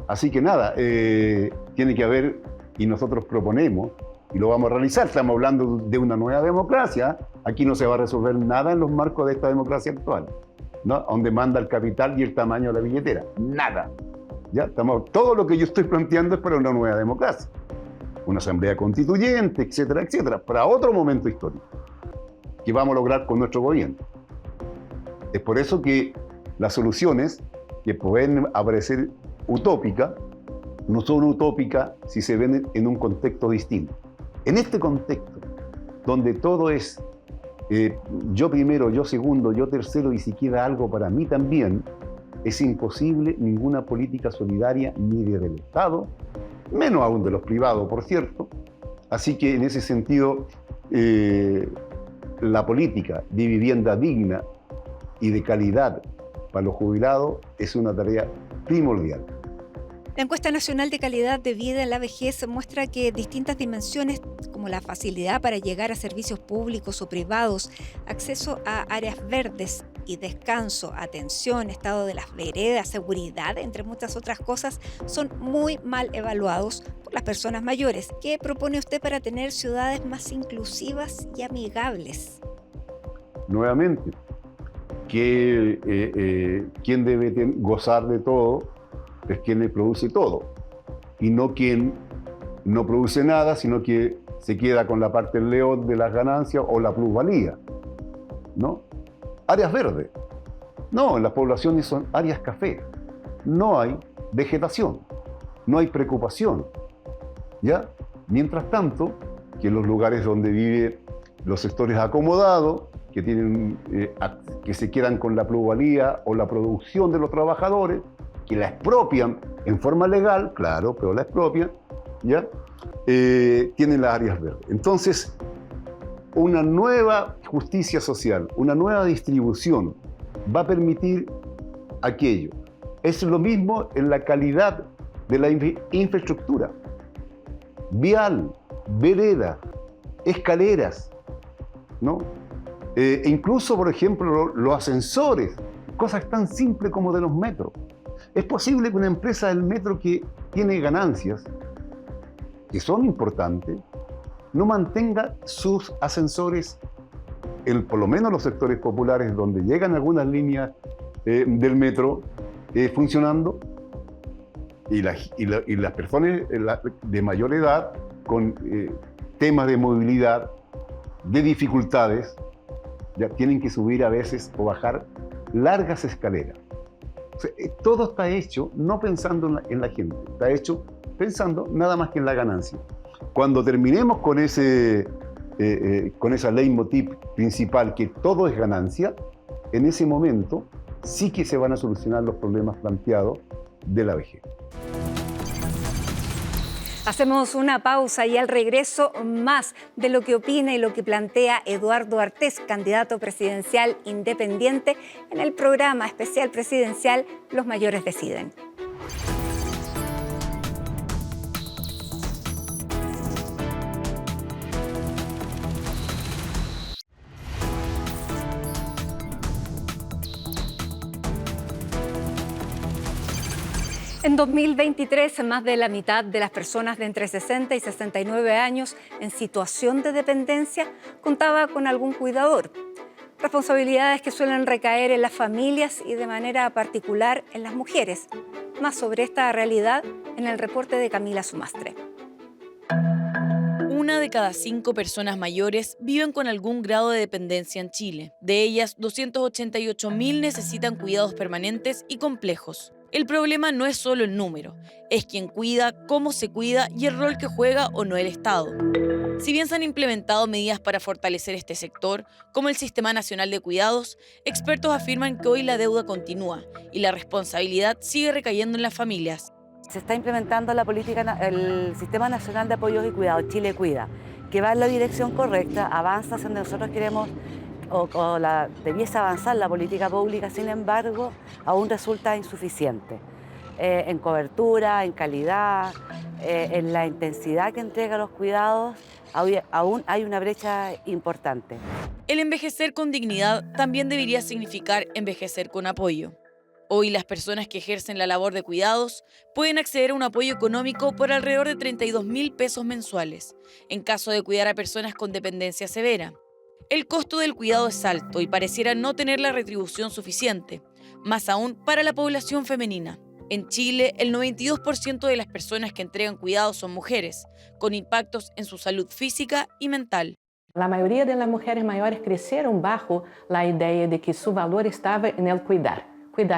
Así que nada, tiene que haber, y nosotros proponemos, y lo vamos a realizar, estamos hablando de una nueva democracia. Aquí no se va a resolver nada en los marcos de esta democracia actual, ¿no? Donde manda el capital y el tamaño de la billetera, nada. ¿Ya? Todo lo que yo estoy planteando es para una nueva democracia, una asamblea constituyente, etcétera, etcétera, para otro momento histórico que vamos a lograr con nuestro gobierno. Es por eso que las soluciones que pueden aparecer utópicas no son utópicas si se ven en un contexto distinto. En este contexto, donde todo es yo primero, yo segundo, yo tercero, y si queda algo para mí también, es imposible ninguna política solidaria, ni del Estado, menos aún de los privados, por cierto. Así que en ese sentido, la política de vivienda digna y de calidad para los jubilados es una tarea primordial. La encuesta nacional de calidad de vida en la vejez muestra que distintas dimensiones, como la facilidad para llegar a servicios públicos o privados, acceso a áreas verdes y descanso, atención, estado de las veredas, seguridad, entre muchas otras cosas, son muy mal evaluados por las personas mayores. ¿Qué propone usted para tener ciudades más inclusivas y amigables? Nuevamente, que quien debe gozar de todo es quien le produce todo, y no quien no produce nada, sino que se queda con la parte del león de las ganancias o la plusvalía, ¿no? Áreas verdes. No, en las poblaciones son áreas café. No hay vegetación, no hay preocupación, ¿ya? Mientras tanto, que en los lugares donde viven los sectores acomodados, que tienen, que se quedan con la plusvalía o la producción de los trabajadores, que la expropian en forma legal, claro, pero la expropian, ¿ya? Tienen las áreas verdes. Entonces, una nueva justicia social, una nueva distribución va a permitir aquello. Es lo mismo en la calidad de la infraestructura. Vial, vereda, escaleras, ¿no? Incluso, por ejemplo, los ascensores, cosas tan simples como de los metros. Es posible que una empresa del metro que tiene ganancias, que son importantes, no mantenga sus ascensores, por lo menos los sectores populares donde llegan algunas líneas del metro funcionando, y las personas de mayor edad temas de movilidad, de dificultades, ya tienen que subir a veces o bajar largas escaleras. O sea, todo está hecho no pensando en la gente, está hecho pensando nada más que en la ganancia. Cuando terminemos con esa leitmotiv principal, que todo es ganancia, en ese momento sí que se van a solucionar los problemas planteados de la vejez. Hacemos una pausa y al regreso más de lo que opina y lo que plantea Eduardo Artés, candidato presidencial independiente, en el programa especial presidencial Los Mayores Deciden. En 2023, más de la mitad de las personas de entre 60 y 69 años en situación de dependencia contaba con algún cuidador. Responsabilidades que suelen recaer en las familias y de manera particular en las mujeres. Más sobre esta realidad en el reporte de Camila Sumastre. 1 de cada 5 personas mayores viven con algún grado de dependencia en Chile. De ellas, 288.000 necesitan cuidados permanentes y complejos. El problema no es solo el número, es quién cuida, cómo se cuida y el rol que juega o no el Estado. Si bien se han implementado medidas para fortalecer este sector, como el Sistema Nacional de Cuidados, expertos afirman que hoy la deuda continúa y la responsabilidad sigue recayendo en las familias. Se está implementando el Sistema Nacional de Apoyos y Cuidados, Chile Cuida, que va en la dirección correcta, avanza hacia donde nosotros queremos debiese avanzar la política pública, sin embargo, aún resulta insuficiente en cobertura, en calidad, en la intensidad que entrega los cuidados, aún hay una brecha importante. El envejecer con dignidad también debería significar envejecer con apoyo. Hoy las personas que ejercen la labor de cuidados pueden acceder a un apoyo económico por alrededor de 32.000 pesos mensuales, en caso de cuidar a personas con dependencia severa. El costo del cuidado es alto y pareciera no tener la retribución suficiente, más aún para la población femenina. En Chile, el 92% de las personas que entregan cuidados son mujeres, con impactos en su salud física y mental. La mayoría de las mujeres mayores crecieron bajo la idea de que su valor estaba en el cuidar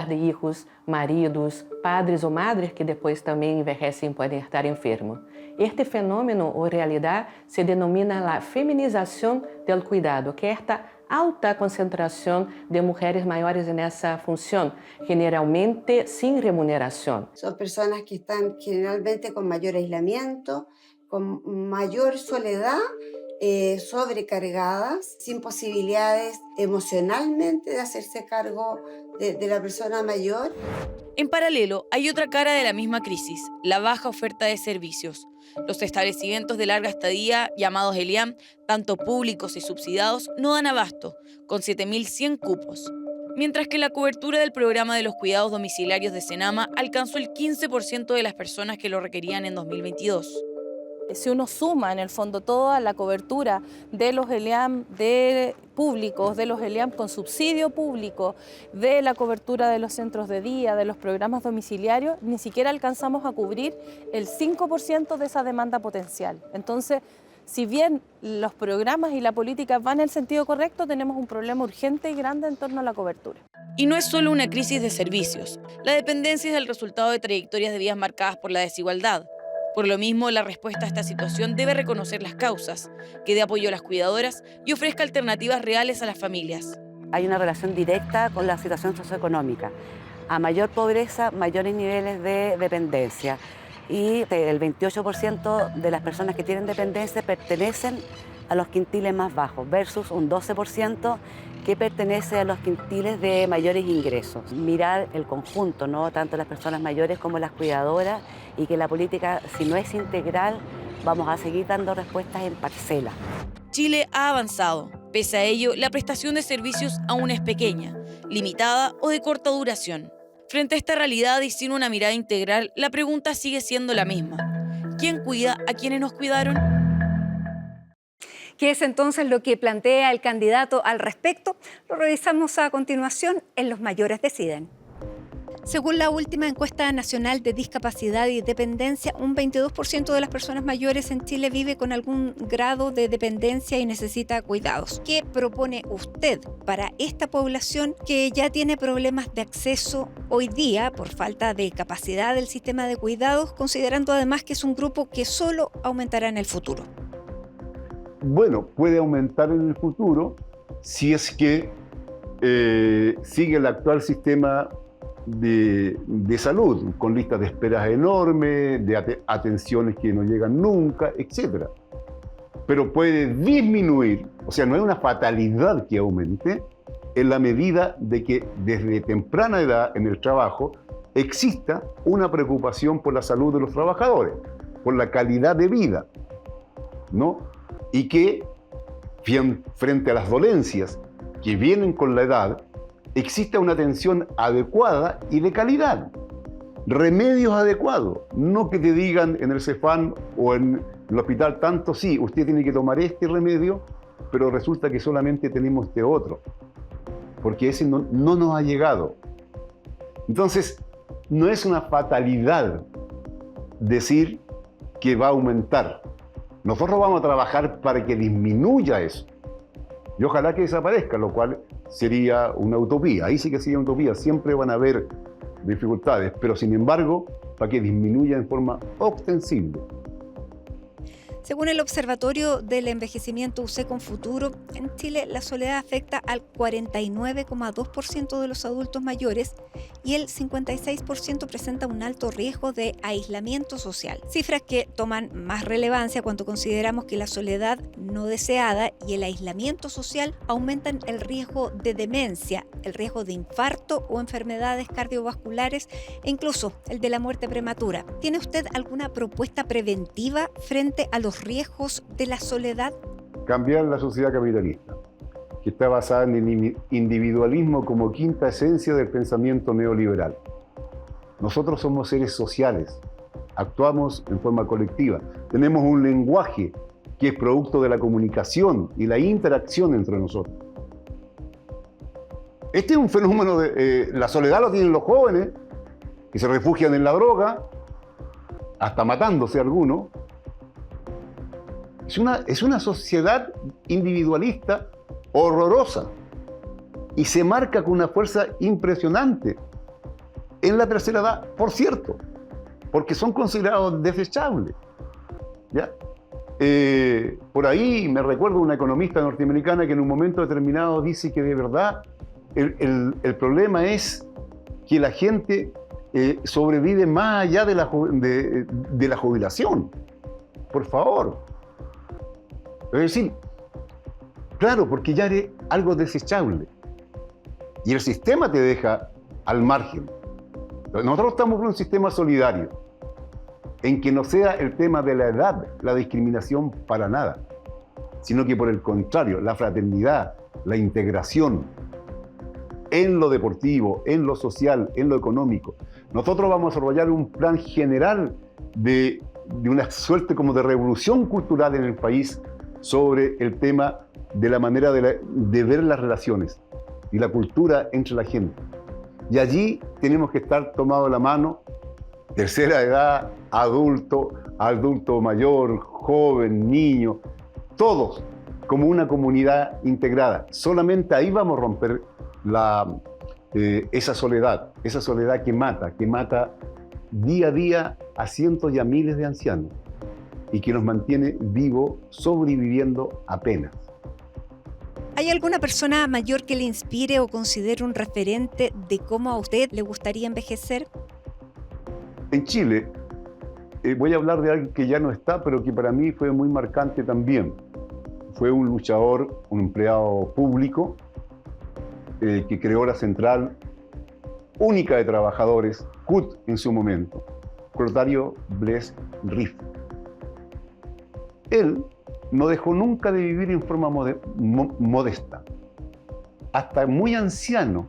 de hijos, maridos, padres o madres que después también envejecen y pueden estar enfermos. Este fenómeno o realidad se denomina la feminización del cuidado, que es esta alta concentración de mujeres mayores en esa función, generalmente sin remuneración. Son personas que están generalmente con mayor aislamiento, con mayor soledad, sobrecargadas, sin posibilidades emocionalmente de hacerse cargo de la persona mayor. En paralelo, hay otra cara de la misma crisis, la baja oferta de servicios. Los establecimientos de larga estadía, llamados ELIAM, tanto públicos y subsidiados, no dan abasto, con 7.100 cupos. Mientras que la cobertura del programa de los cuidados domiciliarios de Senama alcanzó el 15% de las personas que lo requerían en 2022. Si uno suma en el fondo toda la cobertura de los ELIAM públicos, de los ELIAM con subsidio público, de la cobertura de los centros de día, de los programas domiciliarios, ni siquiera alcanzamos a cubrir el 5% de esa demanda potencial. Entonces, si bien los programas y la política van en el sentido correcto, tenemos un problema urgente y grande en torno a la cobertura. Y no es solo una crisis de servicios. La dependencia es el resultado de trayectorias de vidas marcadas por la desigualdad. Por lo mismo, la respuesta a esta situación debe reconocer las causas, que dé apoyo a las cuidadoras y ofrezca alternativas reales a las familias. Hay una relación directa con la situación socioeconómica. A mayor pobreza, mayores niveles de dependencia. Y el 28% de las personas que tienen dependencia pertenecen a los quintiles más bajos, versus un 12% que pertenece a los quintiles de mayores ingresos. Mirar el conjunto, ¿no? Tanto las personas mayores como las cuidadoras, y que la política, si no es integral, vamos a seguir dando respuestas en parcela. Chile ha avanzado. Pese a ello, la prestación de servicios aún es pequeña, limitada o de corta duración. Frente a esta realidad y sin una mirada integral, la pregunta sigue siendo la misma. ¿Quién cuida a quienes nos cuidaron? ¿Qué es entonces lo que plantea el candidato al respecto? Lo revisamos a continuación en Los Mayores Deciden. Según la última encuesta nacional de discapacidad y dependencia, un 22% de las personas mayores en Chile vive con algún grado de dependencia y necesita cuidados. ¿Qué propone usted para esta población que ya tiene problemas de acceso hoy día por falta de capacidad del sistema de cuidados, considerando además que es un grupo que solo aumentará en el futuro? Bueno, puede aumentar en el futuro si es que sigue el actual sistema de salud, con listas de esperas enormes, de atenciones que no llegan nunca, etc. Pero puede disminuir, o sea, no es una fatalidad que aumente, en la medida de que desde temprana edad en el trabajo exista una preocupación por la salud de los trabajadores, por la calidad de vida, ¿no? Y que frente a las dolencias que vienen con la edad, exista una atención adecuada y de calidad. Remedios adecuados, no que te digan en el CEFAM o en el hospital tanto, sí, usted tiene que tomar este remedio, pero resulta que solamente tenemos este otro, porque ese no nos ha llegado. Entonces, no es una fatalidad decir que va a aumentar. Nosotros vamos a trabajar para que disminuya eso. Y ojalá que desaparezca, lo cual sería una utopía. Ahí sí que sería una utopía. Siempre van a haber dificultades, pero sin embargo, para que disminuya en forma ostensible. Según el Observatorio del Envejecimiento UC con Futuro, en Chile la soledad afecta al 49,2% de los adultos mayores y el 56% presenta un alto riesgo de aislamiento social. Cifras que toman más relevancia cuando consideramos que la soledad no deseada y el aislamiento social aumentan el riesgo de demencia, el riesgo de infarto o enfermedades cardiovasculares e incluso el de la muerte prematura. ¿Tiene usted alguna propuesta preventiva frente a los riesgos de la soledad? Cambiar la sociedad capitalista, que está basada en el individualismo como quinta esencia del pensamiento neoliberal. Nosotros somos seres sociales, actuamos en forma colectiva, tenemos un lenguaje que es producto de la comunicación y la interacción entre nosotros. Este es un fenómeno la soledad lo tienen los jóvenes, que se refugian en la droga, hasta matándose algunos. Es una sociedad individualista horrorosa y se marca con una fuerza impresionante en la tercera edad, por cierto, porque son considerados desechables, ¿ya? Por ahí me recuerdo una economista norteamericana que en un momento determinado dice que de verdad el problema es que la gente sobrevive más allá de la jubilación. Por favor. Es decir, claro, porque ya eres algo desechable. Y el sistema te deja al margen. Nosotros estamos por un sistema solidario, en que no sea el tema de la edad la discriminación para nada, sino que por el contrario, la fraternidad, la integración en lo deportivo, en lo social, en lo económico. Nosotros vamos a desarrollar un plan general de una suerte como de revolución cultural en el país sobre el tema de la manera de ver las relaciones y la cultura entre la gente. Y allí tenemos que estar tomados de la mano, tercera edad, adulto mayor, joven, niño, todos como una comunidad integrada. Solamente ahí vamos a romper esa soledad que mata día a día a cientos y a miles de ancianos y que nos mantiene vivos, sobreviviendo apenas. ¿Hay alguna persona mayor que le inspire o considere un referente de cómo a usted le gustaría envejecer? En Chile, voy a hablar de alguien que ya no está, pero que para mí fue muy marcante también. Fue un luchador, un empleado público, que creó la Central Única de Trabajadores, CUT en su momento, Clotario Blest Riff. Él no dejó nunca de vivir en forma modesta. Hasta muy anciano,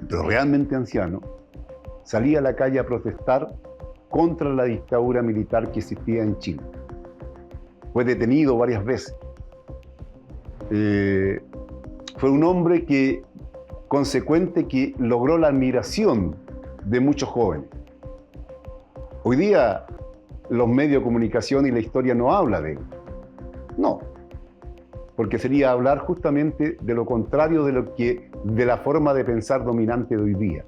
pero realmente anciano, salía a la calle a protestar contra la dictadura militar que existía en Chile. Fue detenido varias veces. Fue un hombre que consecuente que logró la admiración de muchos jóvenes. Hoy día los medios de comunicación y la historia no habla de él. No, porque sería hablar justamente de lo contrario de la forma de pensar dominante de hoy día,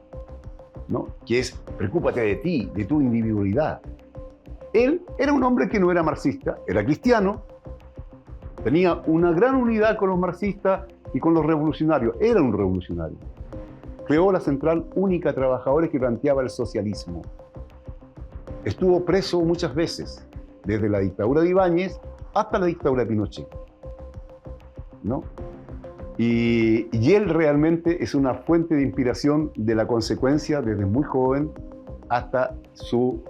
¿no? Que es, preocúpate de ti, de tu individualidad. Él era un hombre que no era marxista, era cristiano, tenía una gran unidad con los marxistas y con los revolucionarios, era un revolucionario. Creó la Central Única de Trabajadores que planteaba el socialismo. Estuvo preso muchas veces, desde la dictadura de Ibáñez hasta la dictadura de Pinochet, ¿no? Y él realmente es una fuente de inspiración de la consecuencia desde muy joven hasta su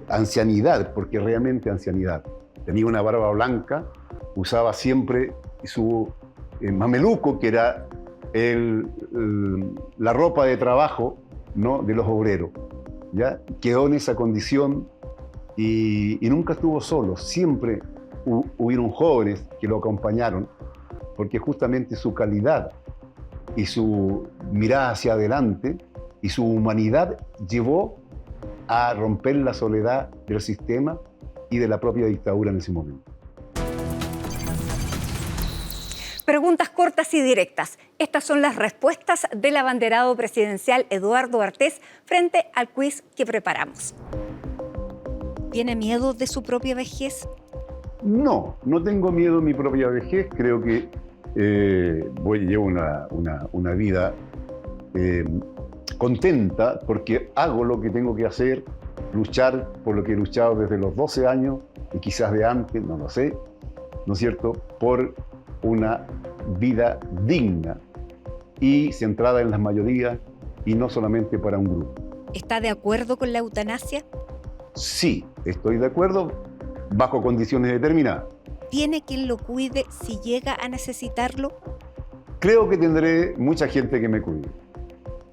ancianidad, porque realmente ancianidad. Tenía una barba blanca, usaba siempre su mameluco, que era la ropa de trabajo, ¿no?, de los obreros. ¿Ya? Quedó en esa condición y nunca estuvo solo. Siempre hubieron jóvenes que lo acompañaron, porque justamente su calidad y su mirada hacia adelante y su humanidad llevó a romper la soledad del sistema y de la propia dictadura en ese momento. Preguntas cortas y directas. Estas son las respuestas del abanderado presidencial Eduardo Artés frente al quiz que preparamos. ¿Tiene miedo de su propia vejez? No tengo miedo de mi propia vejez. Creo que llevo una vida contenta porque hago lo que tengo que hacer, luchar por lo que he luchado desde los 12 años y quizás de antes, no lo sé, ¿no es cierto?, por una vida digna y centrada en las mayorías y no solamente para un grupo. ¿Está de acuerdo con la eutanasia? Sí, estoy de acuerdo, bajo condiciones determinadas. ¿Tiene quien lo cuide si llega a necesitarlo? Creo que tendré mucha gente que me cuide.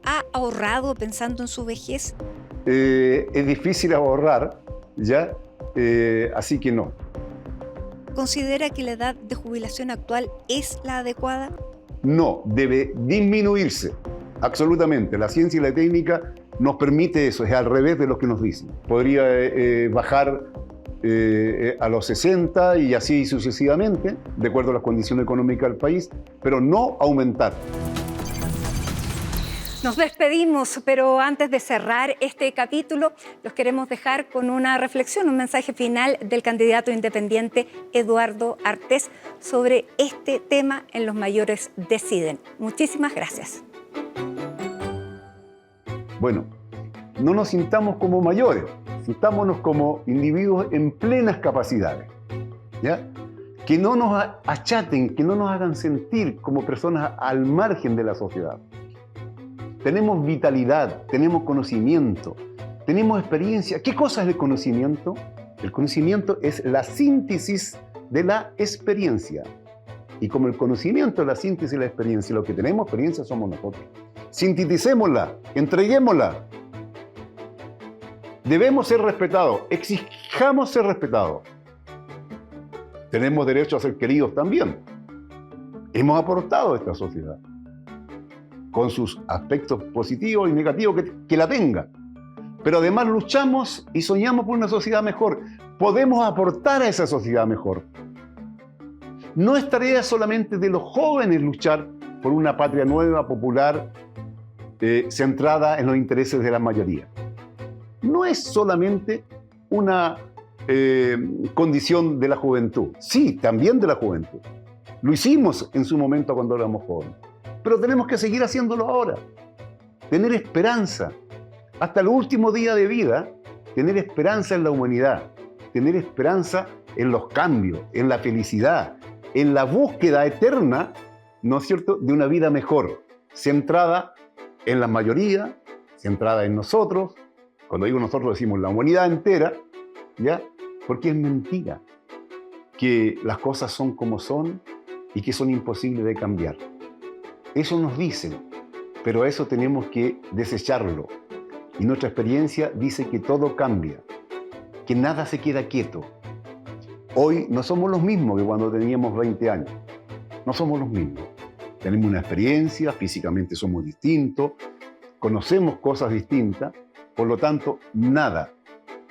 ¿Ha ahorrado pensando en su vejez? Es difícil ahorrar, ¿ya? Así que no. ¿Considera que la edad de jubilación actual es la adecuada? No, debe disminuirse, absolutamente. La ciencia y la técnica nos permite eso, es al revés de lo que nos dicen. Podría bajar a los 60 y así sucesivamente, de acuerdo a las condiciones económicas del país, pero no aumentar. Nos despedimos, pero antes de cerrar este capítulo, los queremos dejar con una reflexión, un mensaje final del candidato independiente Eduardo Artés sobre este tema en Los Mayores Deciden. Muchísimas gracias. Bueno, no nos sintamos como mayores, sintámonos como individuos en plenas capacidades, ¿ya? Que no nos achaten, que no nos hagan sentir como personas al margen de la sociedad. Tenemos vitalidad, tenemos conocimiento, tenemos experiencia. ¿Qué cosa es el conocimiento? El conocimiento es la síntesis de la experiencia. Y como el conocimiento es la síntesis de la experiencia, lo que tenemos experiencia somos nosotros. Sinteticémosla, entreguémosla. Debemos ser respetados, exijamos ser respetados. Tenemos derecho a ser queridos también. Hemos aportado a esta sociedad, con sus aspectos positivos y negativos que la tenga. Pero además luchamos y soñamos por una sociedad mejor. Podemos aportar a esa sociedad mejor. No es tarea solamente de los jóvenes luchar por una patria nueva, popular, centrada en los intereses de la mayoría. No es solamente una condición de la juventud. Sí, también de la juventud. Lo hicimos en su momento cuando éramos jóvenes. Pero tenemos que seguir haciéndolo ahora. Tener esperanza. Hasta el último día de vida, tener esperanza en la humanidad. Tener esperanza en los cambios, en la felicidad, en la búsqueda eterna, ¿no es cierto?, de una vida mejor, centrada en la mayoría, centrada en nosotros. Cuando digo nosotros decimos la humanidad entera, ¿ya? Porque es mentira que las cosas son como son y que son imposibles de cambiar. Eso nos dicen, pero eso tenemos que desecharlo. Y nuestra experiencia dice que todo cambia, que nada se queda quieto. Hoy no somos los mismos que cuando teníamos 20 años. No somos los mismos. tenemos una experiencia, físicamente somos distintos, conocemos cosas distintas, por lo tanto, nada,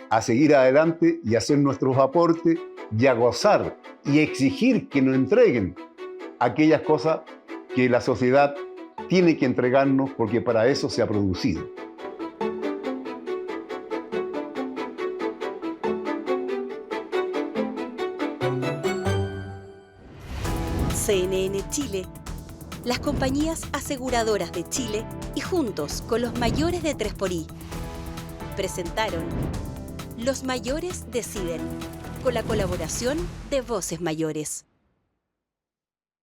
a seguir adelante y hacer nuestros aportes y a gozar y exigir que nos entreguen aquellas cosas que la sociedad tiene que entregarnos porque para eso se ha producido. CNN Chile, las compañías aseguradoras de Chile y juntos con los mayores de 3xI presentaron Los Mayores Deciden, con la colaboración de Voces Mayores.